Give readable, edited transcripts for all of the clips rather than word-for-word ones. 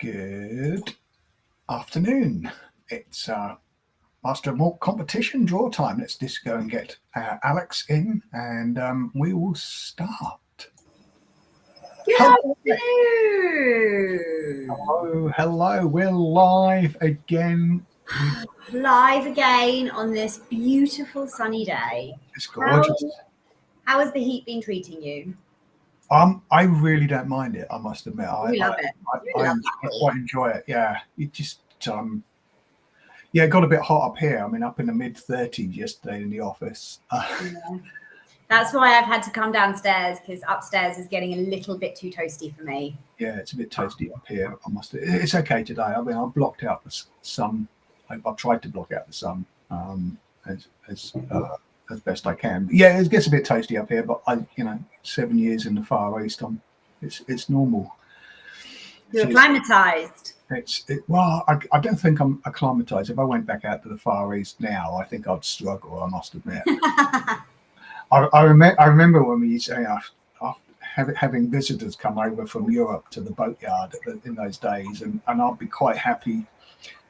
Good afternoon. It's Master of Malt competition draw time. Let's just go and get Alex in, and we will start. Good afternoon. Hello. We're live again. Live again on this beautiful sunny day. It's gorgeous. How has the heat been treating you? I really don't mind it. I must admit, I love it. I quite enjoy it. Yeah, it just it got a bit hot up here. I mean, up in the mid-30s yesterday in the office. Yeah. That's why I've had to come downstairs, because upstairs is getting a little bit too toasty for me. Yeah, it's a bit toasty up here. It's okay today. I mean, I've blocked out the sun. I've tried to block out the sun as best I can. But yeah, it gets a bit toasty up here, but 7 years in the Far East, it's normal. You're acclimatized. I don't think I'm acclimatized. If I went back out to the Far East now, I think I'd struggle, I must admit. I remember when we used to having visitors come over from Europe to the boatyard in those days, and I'd be quite happy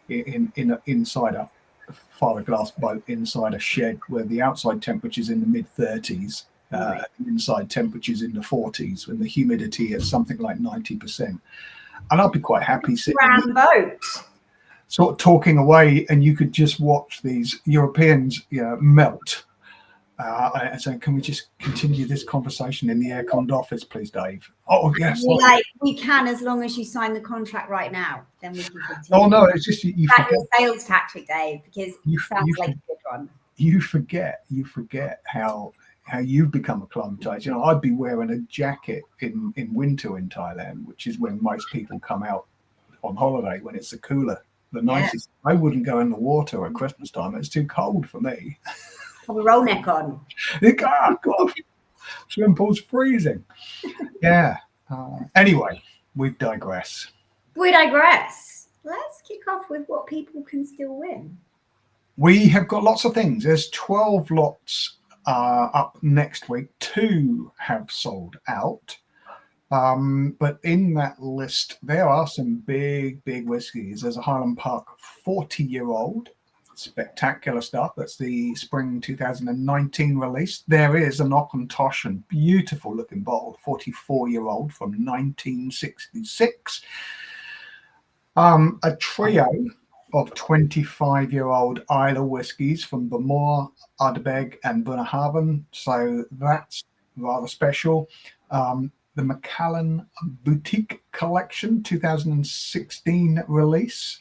inside a fiberglass boat, inside a shed where the outside temperature's in the mid-30s, inside temperatures in the 40s, when the humidity is something like 90%. And I'd be quite happy sitting boat, sort of talking away, and you could just watch these Europeans melt. And saying, can we just continue this conversation in the air-conned office, please, Dave? Oh, yes. We can, as long as you sign the contract right now. Then we can continue. Oh, no, it's just you forget. Your sales tactic, Dave, because it sounds like a good one. You forget how you've become acclimatized. I'd be wearing a jacket in winter in Thailand, which is when most people come out on holiday, when it's the cooler, the nicest. Yeah. I wouldn't go in the water at Christmas time. It's too cold for me. Have a roll neck on. God, swimming pool's freezing. Yeah. Anyway, we digress. Let's kick off with what people can still win. We have got lots of things. There's 12 lots up next week. 2 have sold out. But in that list, there are some big whiskies. There's a Highland Park 40-year-old. Spectacular stuff. That's the spring 2019 release. There is a Knockentoshan, beautiful looking bottle, 44-year-old from 1966. A trio of 25-year-old Isla whiskies from Tomor, Ardbeg and Bunnahabhain. So that's rather special. The Macallan Boutique Collection 2016 release.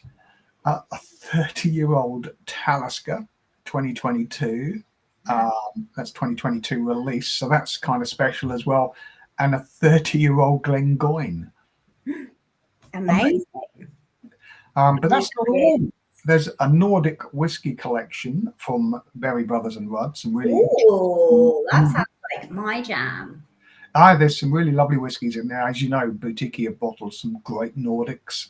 A 30-year-old Talisker 2022. That's 2022 release, so that's kind of special as well. And a 30-year-old Glengoyne. Amazing. But that's not all. There's a Nordic whiskey collection from Berry Brothers and Rudd. Some really that sounds like my jam. There's some really lovely whiskies in there. As you know, Boutique have bottled some great Nordics.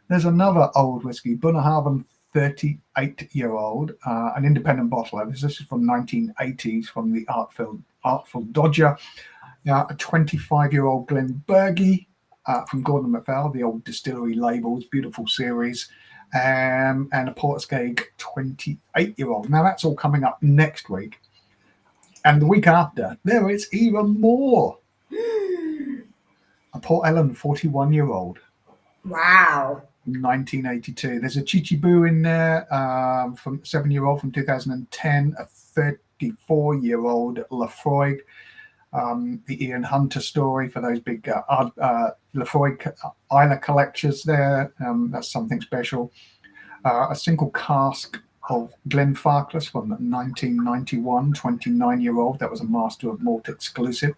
There's another old whiskey, Bunnahabhain 38-year-old, an independent bottler. This is from 1980s, from the Artful Dodger. A 25-year-old Glenbergie from Gordon MacPhail, the old distillery labels, beautiful series, and a Portskeg 28-year-old. Now that's all coming up next week. And the week after, there is even more. A Port Ellen 41-year-old. Wow. 1982. There's a Chichibu in there from 7-year-old from 2010, a 34-year-old Lafroig, the Ian Hunter story for those big Lafroig Isla collectors there. That's something special. A single cask of Glenfarclas from 1991, 29-year-old. That was a Master of Malt exclusive.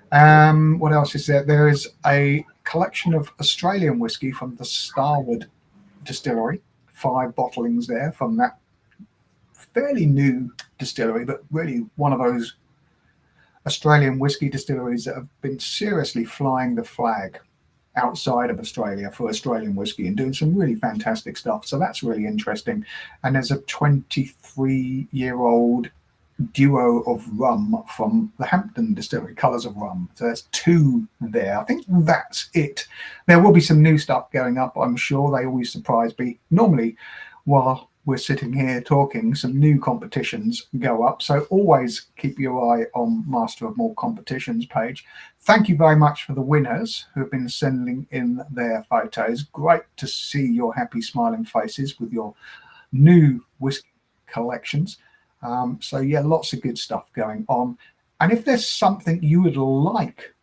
What else is there? There is a collection of Australian whiskey from the Starwood distillery. 5 bottlings there from that fairly new distillery, but really one of those Australian whiskey distilleries that have been seriously flying the flag outside of Australia for Australian whiskey and doing some really fantastic stuff. So that's really interesting. And there's a 23-year-old duo of rum from the Hampton Distillery, Colours of Rum. So there's 2 there. I think that's it. There will be some new stuff going up, I'm sure. They always surprise me. Normally, while we're sitting here talking, some new competitions go up. So always keep your eye on Master of Malt Competitions page. Thank you very much for the winners who have been sending in their photos. Great to see your happy smiling faces with your new whiskey collections. So yeah, lots of good stuff going on. And if there's something you would like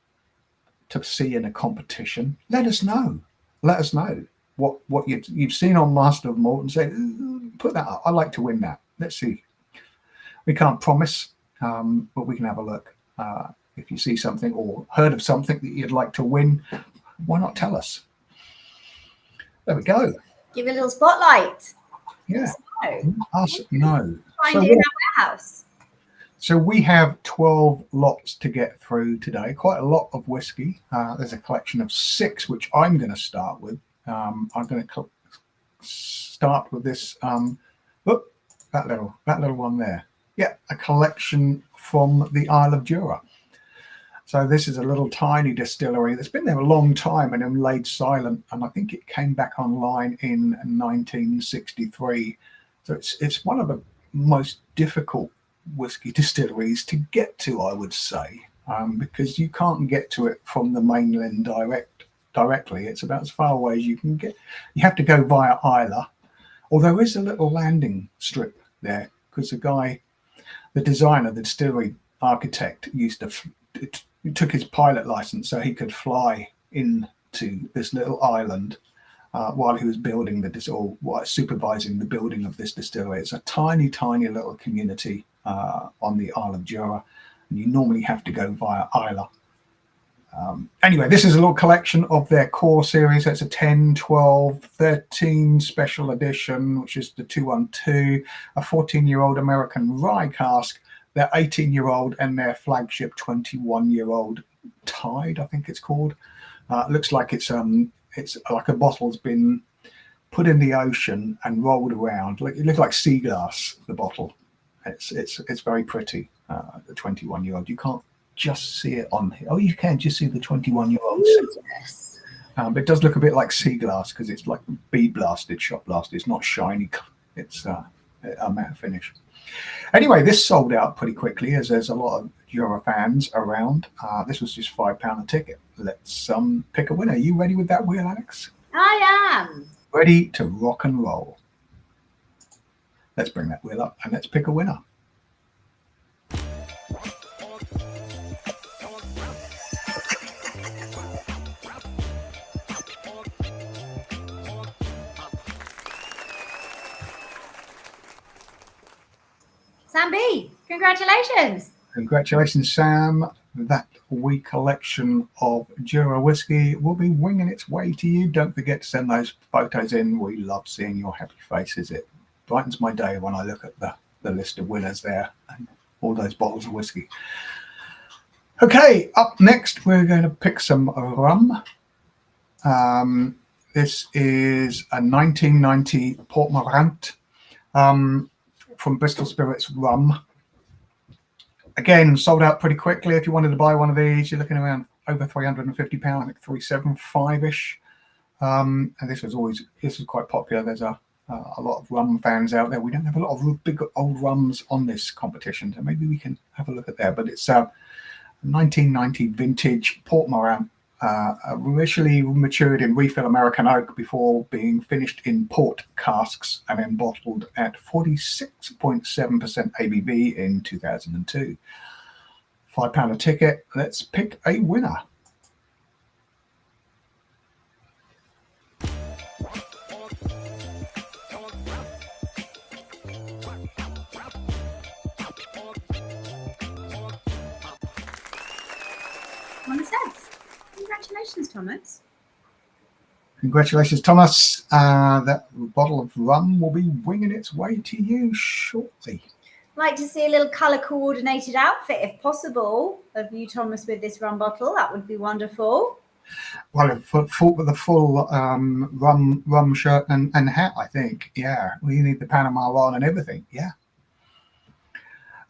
to see in a competition, let us know. Let us know what you've seen on Master of Malt and say, put that up. I'd like to win that. Let's see. We can't promise, but we can have a look. If you see something or heard of something that you'd like to win, why not tell us? There we go. Give it a little spotlight. Yeah. Us know. Find it in our warehouse. So we have 12 lots to get through today. Quite a lot of whiskey. There's a collection of 6, which I'm going to start with. I'm going to start with this. That little one there. Yeah, a collection from the Isle of Jura. So this is a little tiny distillery that's been there a long time and then laid silent. And I think it came back online in 1963. So it's one of the most difficult whiskey distilleries to get to, I would say, because you can't get to it from the mainland directly. It's about as far away as you can get. You have to go via Islay, although there is a little landing strip there because the designer, the distillery architect, took his pilot license so he could fly into this little island while he was building supervising the building of this distillery. It's a tiny, tiny little community on the Isle of Jura, and you normally have to go via Islay. Anyway, this is a little collection of their core series. It's a 10, 12, 13 special edition, which is the 212, a 14-year-old American rye cask, their 18-year-old, and their flagship 21-year-old Tide, I think it's called. It looks like it's like a bottle's been put in the ocean and rolled around. It looks like sea glass, the bottle. It's very pretty, the 21-year-old. You can't just see it on here. Oh, you can just see the 21-year-old. Yes. But it does look a bit like sea glass because it's like bead blasted, shot blasted. It's not shiny. It's a matte finish. Anyway, this sold out pretty quickly as there's a lot of Jura fans around. This was just £5 a ticket. Let's pick a winner. Are you ready with that wheel, Alex? I am. Ready to rock and roll. Let's bring that wheel up and let's pick a winner. Sam B, congratulations. Congratulations, Sam. That wee collection of Jura whiskey will be winging its way to you. Don't forget to send those photos in. We love seeing your happy faces. It brightens my day when I look at the list of winners there and all those bottles of whiskey. Okay, up next, we're going to pick some rum. This is a 1990 Port Morant from Bristol Spirits Rum. Again, sold out pretty quickly. If you wanted to buy one of these, you're looking around over £350, I think 375-ish. And this was quite popular. There's a lot of rum fans out there. We don't have a lot of big old rums on this competition, so maybe we can have a look at that. But it's a 1990 vintage Port Morant, initially matured in refill American oak before being finished in port casks and then bottled at 46.7% ABV in 2002. £5 a ticket. Let's pick a winner. Congratulations, Thomas. Congratulations, Thomas. That bottle of rum will be winging its way to you shortly. Like to see a little colour coordinated outfit, if possible, of you, Thomas, with this rum bottle. That would be wonderful. Well, with a full rum shirt and hat, I think. Yeah, we need the Panama on and everything. Yeah.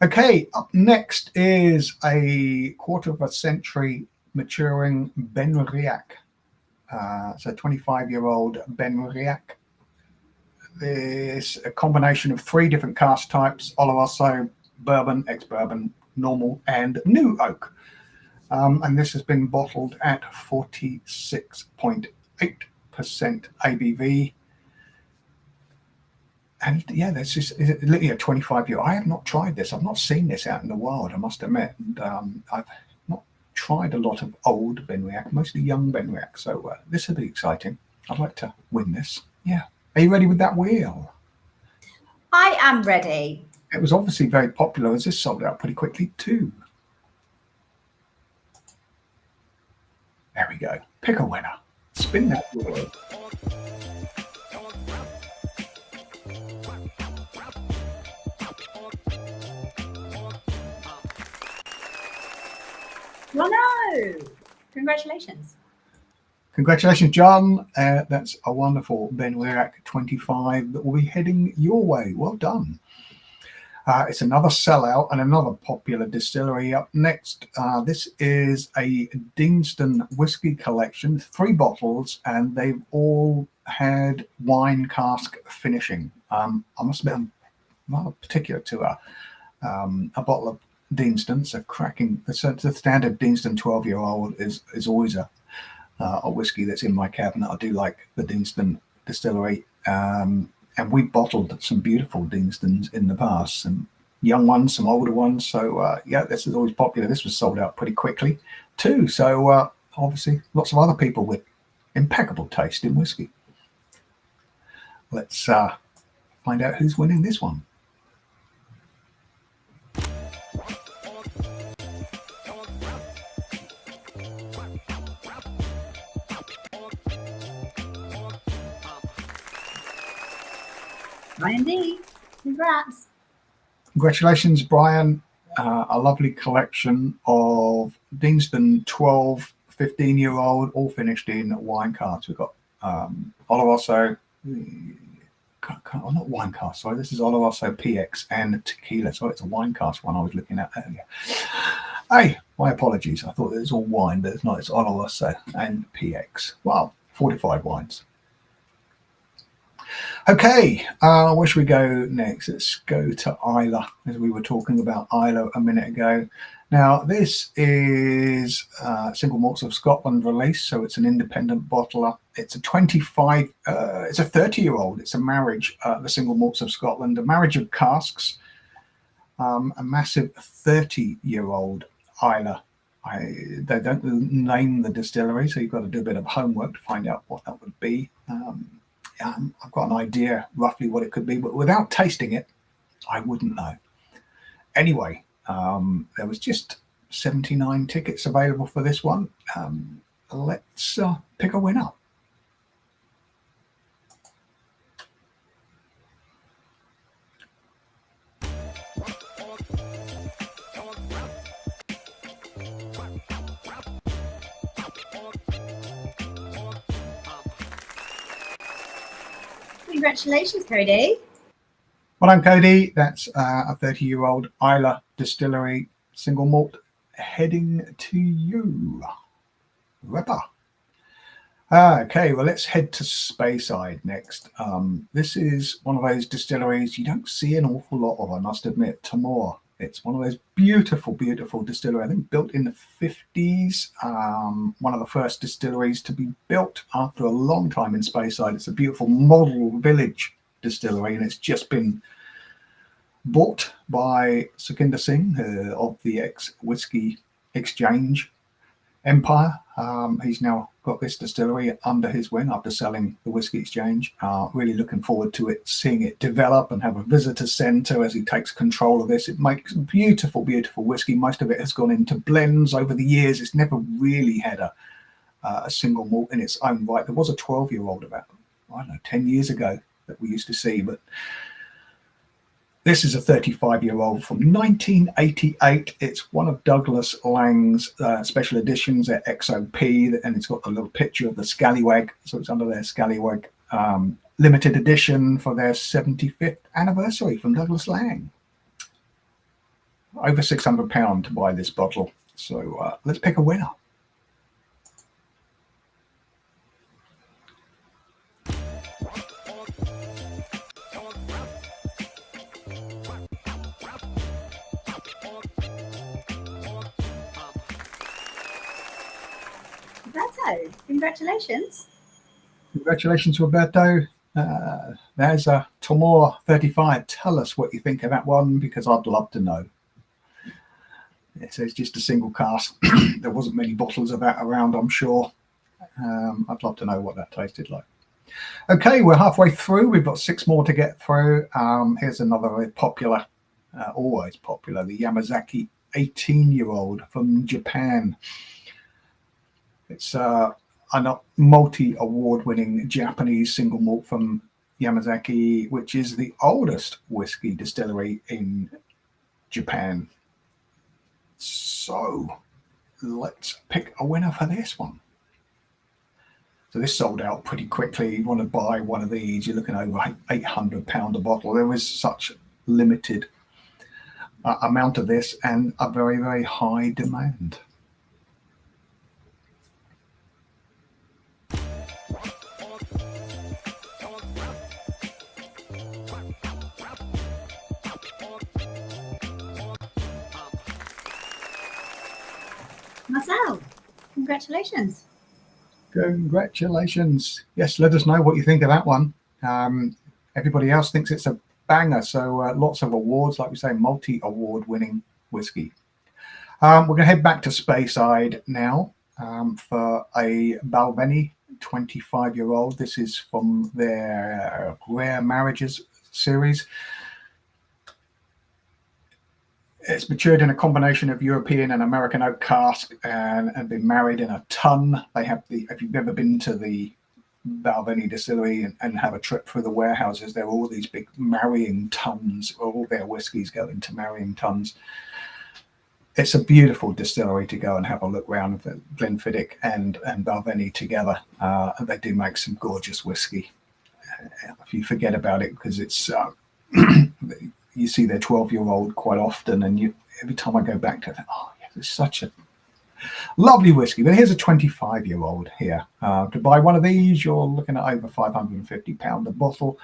Okay, up next is a quarter of a century maturing Benriach. So 25-year-old Benriach. There's a combination of 3 different cask types: Oloroso, bourbon, ex-bourbon, normal, and new oak. And this has been bottled at 46.8% ABV. And yeah, this is literally a 25-year. I have not tried this. I've not seen this out in the wild, I must admit. And I've not tried a lot of old Benriach, mostly young Benriach. So this will be exciting. I'd like to win this. Yeah. Are you ready with that wheel? I am ready. It was obviously very popular, as this sold out pretty quickly too. There we go. Pick a winner. Spin that wheel. Well, no. Congratulations. Congratulations, John. That's a wonderful Benriach 25 that will be heading your way. Well done. It's another sellout and another popular distillery up next. This is a Denston whiskey collection, 3 bottles, and they've all had wine cask finishing. I must admit, I'm rather particular to a bottle of Denston. It's a cracking, the standard Denston 12-year-old is always a whiskey that's in my cabinet. I do like the Denston distillery. And we bottled some beautiful Denstons in the past, some young ones, some older ones. So yeah, this is always popular. This was sold out pretty quickly too. So obviously lots of other people with impeccable taste in whiskey. Let's find out who's winning this one. Brian D. Congrats. Congratulations, Brian. A lovely collection of Denston 12, 15-year-old, all finished in wine casks. We've got Oloroso, not wine cask, sorry. This is Oloroso PX and tequila. Sorry, it's a wine cask one I was looking at earlier. Hey, my apologies. I thought it was all wine, but it's not. It's Oloroso and PX. Wow, 45 wines. Okay, where should we go next? Let's go to Islay, as we were talking about Islay a minute ago. Now, this is Single Malts of Scotland release, so it's an independent bottler. It's a 30-year-old. It's a marriage, the Single Malts of Scotland, a marriage of casks, a massive 30-year-old Islay. They don't name the distillery, so you've got to do a bit of homework to find out what that would be. I've got an idea roughly what it could be, but without tasting it, I wouldn't know. Anyway, there was just 79 tickets available for this one. Let's pick a winner. Congratulations, Cody. Well done, Cody. That's a 30-year-old Islay distillery single malt heading to you. Ripper. Okay, well, let's head to Speyside next. This is one of those distilleries you don't see an awful lot of, I must admit. Tomor. It's one of those beautiful, beautiful distilleries. I think built in the 50s. One of the first distilleries to be built after a long time in Speyside. It's a beautiful model village distillery, and it's just been bought by Sukhinder Singh of the ex-Whisky Exchange empire. He's now got this distillery under his wing after selling the Whisky Exchange. Really looking forward to it, seeing it develop and have a visitor centre as he takes control of this. It makes beautiful, beautiful whiskey. Most of it has gone into blends over the years. It's never really had a single malt in its own right. There was a 12-year-old about, I don't know, 10 years ago that we used to see, but this is a 35-year-old from 1988. It's one of Douglas Lang's special editions at XOP, and it's got a little picture of the Scallywag, so it's under their Scallywag limited edition for their 75th anniversary from Douglas Lang. over £600 to buy this bottle. So let's pick a winner. Roberto, congratulations. Congratulations, Roberto. There's a Tomor 35. Tell us what you think of that one, because I'd love to know. It says just a single cask. There wasn't many bottles of that around, I'm sure. I'd love to know what that tasted like. Okay, we're halfway through. We've got 6 more to get through. Here's another very popular, always popular, the Yamazaki 18-year-old from Japan. It's a multi-award-winning Japanese single malt from Yamazaki, which is the oldest whiskey distillery in Japan. So let's pick a winner for this one. So this sold out pretty quickly. You want to buy one of these, you're looking over £800 a bottle. There was such limited amount of this and a very, very high demand. Marcel, congratulations. Congratulations. Yes, let us know what you think of that one. Everybody else thinks it's a banger. So lots of awards, like we say, multi-award winning whiskey. We're going to head back to Speyside now for a Balvenie 25-year-old. This is from their Rare Marriages series. It's matured in a combination of European and American oak cask and been married in a tun. They have if you've ever been to the Balvenie distillery and have a trip through the warehouses, there are all these big marrying tuns. All their whiskies go into marrying tuns. It's a beautiful distillery to go and have a look around. Glenfiddich and Balvenie together. They do make some gorgeous whiskey. If you forget about it, because it's you see their 12-year-old quite often, and every time I go back to that, oh yeah, it's such a lovely whiskey. But here's a 25-year-old here. To buy one of these, you're looking at over £550 a bottle.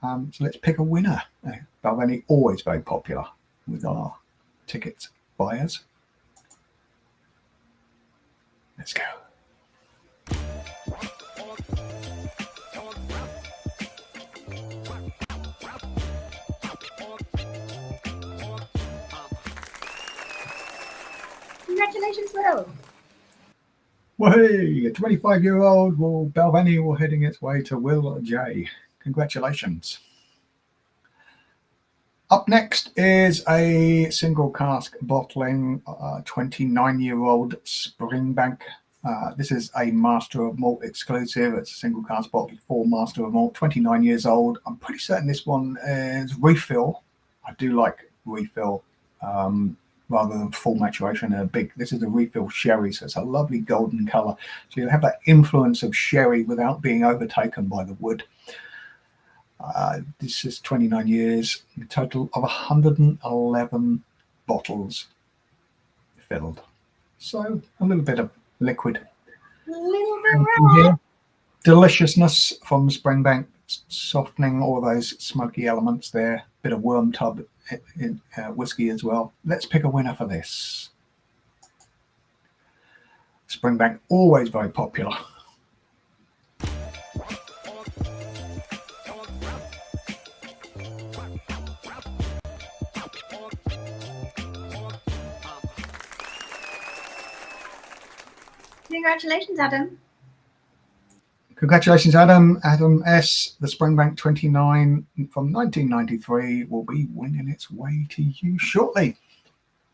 So let's pick a winner. Balvenie, always very popular with our tickets buyers. Let's go. Congratulations, Will. Hey, a 25-year-old Balvenie will heading its way to Will J. Congratulations. Up next is a single cask bottling 29-year-old Springbank. This is a Master of Malt exclusive. It's a single cask bottle for Master of Malt, 29 years old. I'm pretty certain this one is refill. I do like refill rather than full maturation. This is a refill sherry, so it's a lovely golden color. So you'll have that influence of sherry without being overtaken by the wood. This is 29 years, a total of 111 bottles filled. So a little bit of liquid. A little bit rare. Deliciousness from Springbank, softening all those smoky elements there. Bit of worm tub in whiskey as well. Let's pick a winner for this. Springbank, always very popular. Congratulations, Adam. Congratulations, Adam. Adam S. The Springbank 29 from 1993 will be winning its way to you shortly.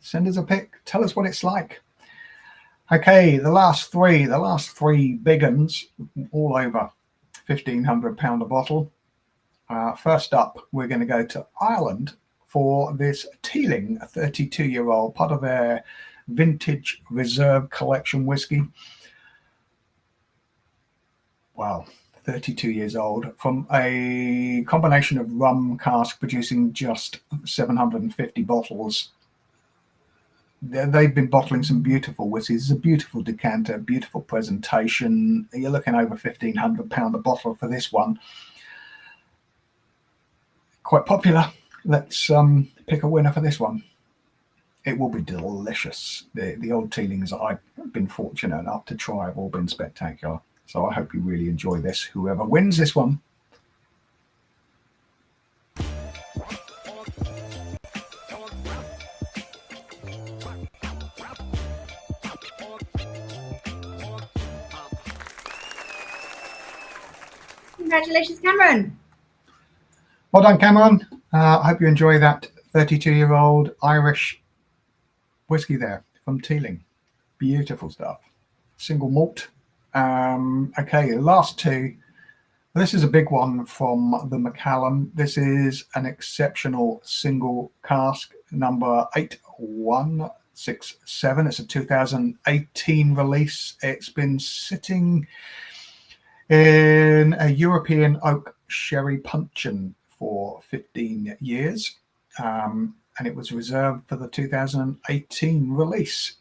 Send us a pic. Tell us what it's like. Okay, the last three big uns, all over £1,500 a bottle. First up, we're going to go to Ireland for this Teeling, a 32-year-old, part of their vintage reserve collection whiskey. Wow, 32 years old, from a combination of rum cask producing just 750 bottles. they've been bottling some beautiful whiskies. It's a beautiful decanter, beautiful presentation. You're looking over £1,500 a bottle for this one. Quite popular. Let's pick a winner for this one. It will be delicious. The old Teelings I've been fortunate enough to try have all been spectacular. So I hope you really enjoy this, whoever wins this one. Congratulations, Cameron. Well done, Cameron. I hope you enjoy that 32-year-old Irish whiskey there from Teeling. Beautiful stuff. Single malt. Okay, the last two. This is a big one from the Macallan. This is an exceptional single cask, number 8167. It's a 2018 release. It's been sitting in a European oak sherry puncheon for 15 years, and it was reserved for the 2018 release.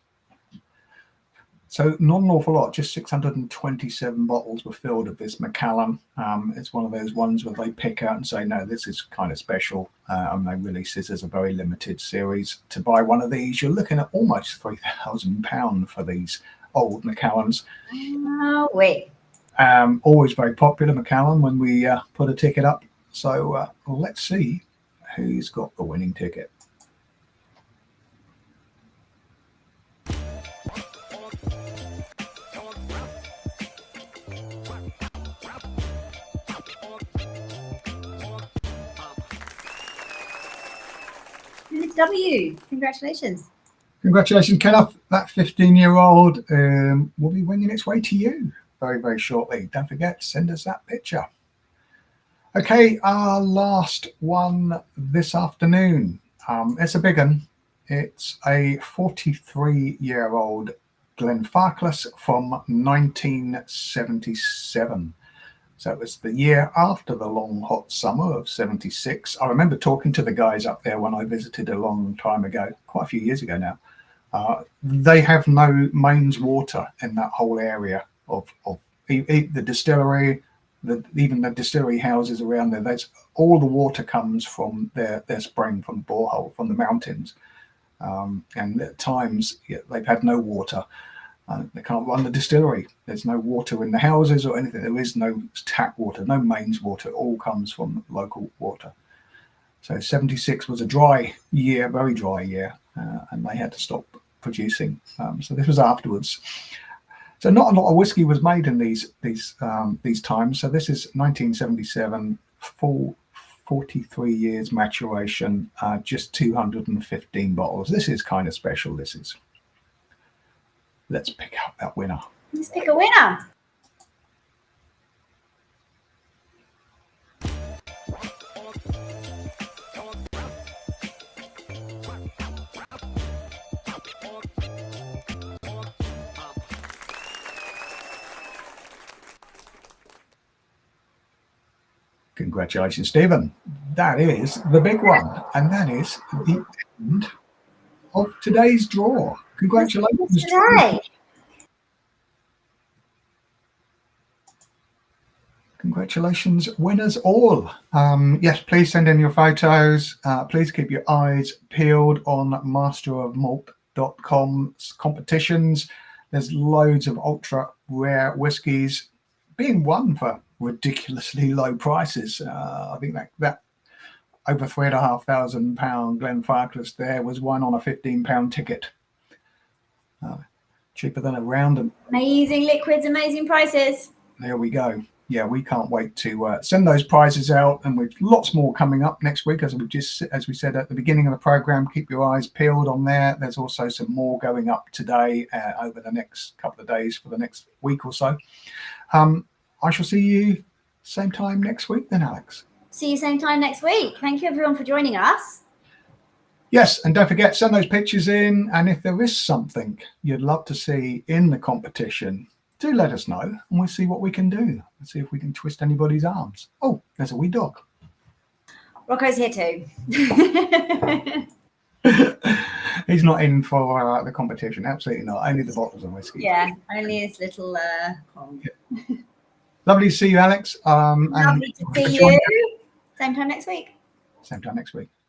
So not an awful lot, just 627 bottles were filled of this Macallan. It's one of those ones where they pick out and say, no, this is kind of special, and they release this as a very limited series. To buy one of these, you're looking at almost £3,000 for these old Macallans. Wait. Always very popular, Macallan, when we put a ticket up. So let's see who's got the winning ticket. W. Congratulations. Congratulations, Kenneth. That 15-year-old will be winging its way to you very, very shortly. Don't forget, send us that picture. Okay, our last one this afternoon. It's a big one. It's a 43-year-old Glenfarclas from 1977. So it was the year after the long hot summer of 76. I remember talking to the guys up there when I visited a long time ago, quite a few years ago now. They have no mains water in that whole area of the distillery, even the distillery houses around there. That's all the water comes from their spring, from borehole, from the mountains. And at times they've had no water. They can't run the distillery. There's no water in the houses or anything. There is no tap water, no mains water. It all comes from local water. So 76 was a dry year, very dry year, and they had to stop producing. So this was afterwards. So not a lot of whiskey was made in these times. So this is 1977, full 43 years maturation, just 215 bottles. This is kind of special. This is. Let's pick out that winner. Let's pick a winner. Congratulations, Stephen. That is the big one. And that is the end of today's draw. Congratulations. Today. Congratulations, winners all. Yes, please send in your photos. Please keep your eyes peeled on masterofmalt.com's competitions. There's loads of ultra rare whiskies being won for ridiculously low prices. I think that over £3,500 Glenfarclas there was won on a £15 ticket. Cheaper than a round. Amazing liquids, amazing prices. There we go. Yeah, we can't wait to send those prizes out, and we've lots more coming up next week. As we said at the beginning of the program, keep your eyes peeled on there. There's also some more going up today over the next couple of days for the next week or so. I shall see you same time next week then, Alex. See you same time next week. Thank you everyone for joining us. Yes, and don't forget, send those pictures in, and if there is something you'd love to see in the competition, do let us know, and we'll see what we can do. Let's see if we can twist anybody's arms. Oh, there's a wee dog. Rocco's here too. He's not in for the competition. Absolutely not. Only the bottles of whiskey. Yeah, only his little Kong. Lovely to see you, Alex. Lovely to see you. Same time next week. Same time next week.